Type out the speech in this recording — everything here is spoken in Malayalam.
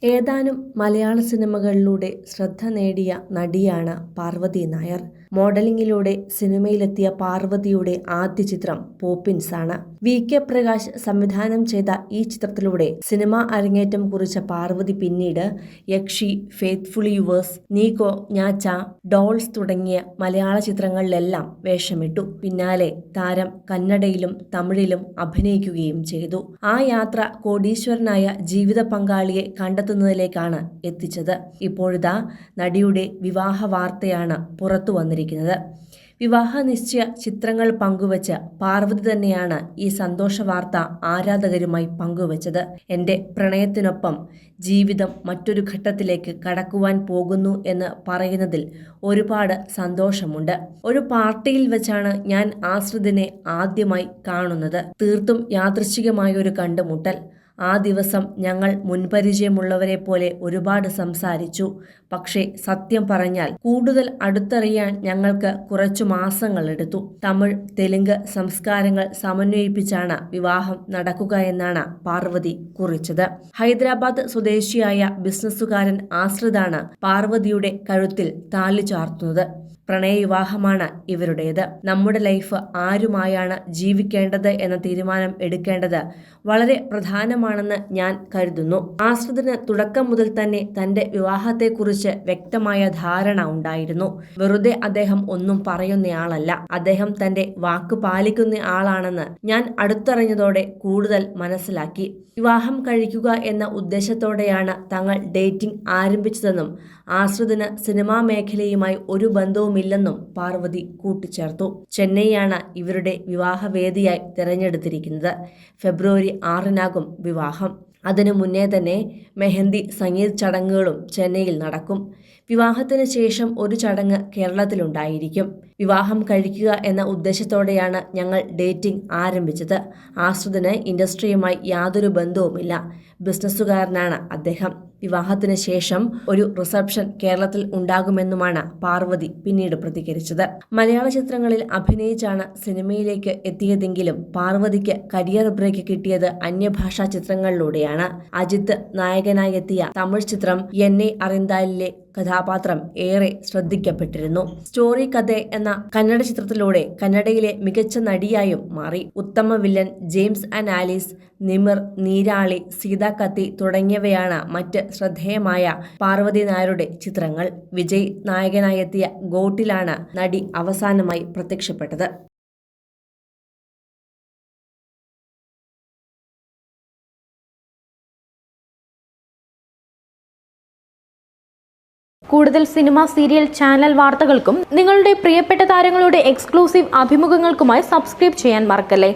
ഏതാനും മലയാള സിനിമകളിലൂടെ ശ്രദ്ധ നേടിയ നടിയാണ് പാർവതി നായർ. മോഡലിംഗിലൂടെ സിനിമയിലെത്തിയ പാർവതിയുടെ ആദ്യ ചിത്രം പോപ്പിൻസ് ആണ്. VK പ്രകാശ് സംവിധാനം ചെയ്ത ഈ ചിത്രത്തിലൂടെ സിനിമാ അരങ്ങേറ്റം കുറിച്ച പാർവതി പിന്നീട് യക്ഷി, ഫെയ്ത്ത്ഫുള്ളി യുവേഴ്സ്, നീകോ, ഞാച്ച, ഡോൾസ് തുടങ്ങിയ മലയാള ചിത്രങ്ങളിലെല്ലാം വേഷമിട്ടു. പിന്നാലെ താരം കന്നഡയിലും തമിഴിലും അഭിനയിക്കുകയും ചെയ്തു. ആ യാത്ര കോടീശ്വരനായ ജീവിത പങ്കാളിയെ കണ്ടെത്തുന്നതിലേക്കാണ് എത്തിച്ചത്. ഇപ്പോഴിതാ നടിയുടെ വിവാഹ വാർത്തയാണ് പുറത്തു വന്നിരിക്കുന്നത്. വിവാഹ നിശ്ചയ ചിത്രങ്ങൾ പങ്കുവച്ച് പാർവതി തന്നെയാണ് ഈ സന്തോഷ വാർത്ത ആരാധകരുമായി പങ്കുവച്ചത്. എന്റെ പ്രണയത്തിനൊപ്പം ജീവിതം മറ്റൊരു ഘട്ടത്തിലേക്ക് കടക്കുവാൻ പോകുന്നു എന്ന് പറയുന്നതിൽ ഒരുപാട് സന്തോഷമുണ്ട്. ഒരു പാർട്ടിയിൽ വെച്ചാണ് ഞാൻ ആശ്രിതിനെ ആദ്യമായി കാണുന്നത്. തീർത്തും യാദൃശ്ചികമായ ഒരു കണ്ടുമുട്ടൽ. ആ ദിവസം ഞങ്ങൾ മുൻപരിചയമുള്ളവരെ പോലെ ഒരുപാട് സംസാരിച്ചു. പക്ഷേ സത്യം പറഞ്ഞാൽ കൂടുതൽ അടുത്തറിയാൻ ഞങ്ങൾക്ക് കുറച്ചു മാസങ്ങളെടുത്തു. തമിഴ്, തെലുങ്ക് സംസ്കാരങ്ങൾ സമന്വയിപ്പിച്ചാണ് വിവാഹം നടക്കുക എന്നാണ് പാർവതി കുറിച്ചത്. ഹൈദരാബാദ് സ്വദേശിയായ ബിസിനസ്സുകാരൻ ആശ്രിതാണ് പാർവതിയുടെ കഴുത്തിൽ താലി ചാർത്തുന്നത്. പ്രണയവിവാഹമാണ് ഇവരുടേത്. നമ്മുടെ ലൈഫ് ആരുമായാണ് ജീവിക്കേണ്ടത് എന്ന തീരുമാനം എടുക്കേണ്ടത് വളരെ പ്രധാനമാണെന്ന് ഞാൻ കരുതുന്നു. ആശ്രിതിന് തുടക്കം മുതൽ തന്നെ തന്റെ വിവാഹത്തെക്കുറിച്ച് വ്യക്തമായ ധാരണ ഉണ്ടായിരുന്നു. വെറുതെ അദ്ദേഹം ഒന്നും പറയുന്നയാളല്ല. അദ്ദേഹം തന്റെ വാക്ക് പാലിക്കുന്ന ആളാണെന്ന് ഞാൻ അടുത്തറിഞ്ഞതോടെ കൂടുതൽ മനസ്സിലാക്കി. വിവാഹം കഴിക്കുക എന്ന ഉദ്ദേശത്തോടെയാണ് തങ്ങൾ ഡേറ്റിംഗ് ആരംഭിച്ചതെന്നും ആശ്രിതിന് സിനിമാ മേഖലയുമായി ഒരു ബന്ധവുമില്ലെന്നും പാർവതി കൂട്ടിച്ചേർത്തു. ചെന്നൈയാണ് ഇവരുടെ വിവാഹവേദിയായി തിരഞ്ഞെടുത്തിരിക്കുന്നത്. ഫെബ്രുവരി 6-നാകും വിവാഹം. അതിനു മുന്നേ തന്നെ മെഹന്തി, സംഗീത് ചടങ്ങുകളും ചെന്നൈയിൽ നടക്കും. വിവാഹത്തിന് ശേഷം ഒരു ചടങ്ങ് കേരളത്തിലുണ്ടായിരിക്കും. വിവാഹം കഴിക്കുക എന്ന ഉദ്ദേശത്തോടെയാണ് ഞങ്ങൾ ഡേറ്റിംഗ് ആരംഭിച്ചത്. ആശ്രിതിന് ഇൻഡസ്ട്രിയുമായി യാതൊരു ബന്ധവുമില്ല. ബിസിനസ്സുകാരനാണ് അദ്ദേഹം. വിവാഹത്തിന് ശേഷം ഒരു റിസപ്ഷൻ കേരളത്തിൽ ഉണ്ടാകുമെന്നുമാണ് പാർവതി പിന്നീട് പ്രതികരിച്ചത്. മലയാള ചിത്രങ്ങളിൽ അഭിനയിച്ചാണ് സിനിമയിലേക്ക് എത്തിയതെങ്കിലും പാർവതിക്ക് കരിയർ ബ്രേക്ക് കിട്ടിയത് അന്യഭാഷാ ചിത്രങ്ങളിലൂടെയാണ്. അജിത്ത് നായകനായി എത്തിയ തമിഴ് ചിത്രം എന്നെ അറിന്താലിലെ കഥാപാത്രം ഏറെ ശ്രദ്ധിക്കപ്പെട്ടിരുന്നു. സ്റ്റോറി കഥ എന്ന കന്നഡ ചിത്രത്തിലൂടെ കന്നഡയിലെ മികച്ച നടിയായും മാറി. Uttama Villain, James and Alice, Nimir, Neerali, Seethakaathi തുടങ്ങിയവയാണ് മറ്റ് ശ്രദ്ധേയമായ പാർവതി നായരുടെ ചിത്രങ്ങൾ. വിജയ് നായകനായെത്തിയ ഗോട്ടിലാണ് നടി അവസാനമായി പ്രത്യക്ഷപ്പെട്ടത്. കൂടുതൽ സിനിമ, സീരിയൽ, ചാനൽ വാർത്തകൾക്കും നിങ്ങളുടെ പ്രിയപ്പെട്ട താരങ്ങളുടെ എക്സ്ക്ലൂസീവ് അഭിമുഖങ്ങൾക്കുമായി സബ്സ്ക്രൈബ് ചെയ്യാൻ മറക്കല്ലേ.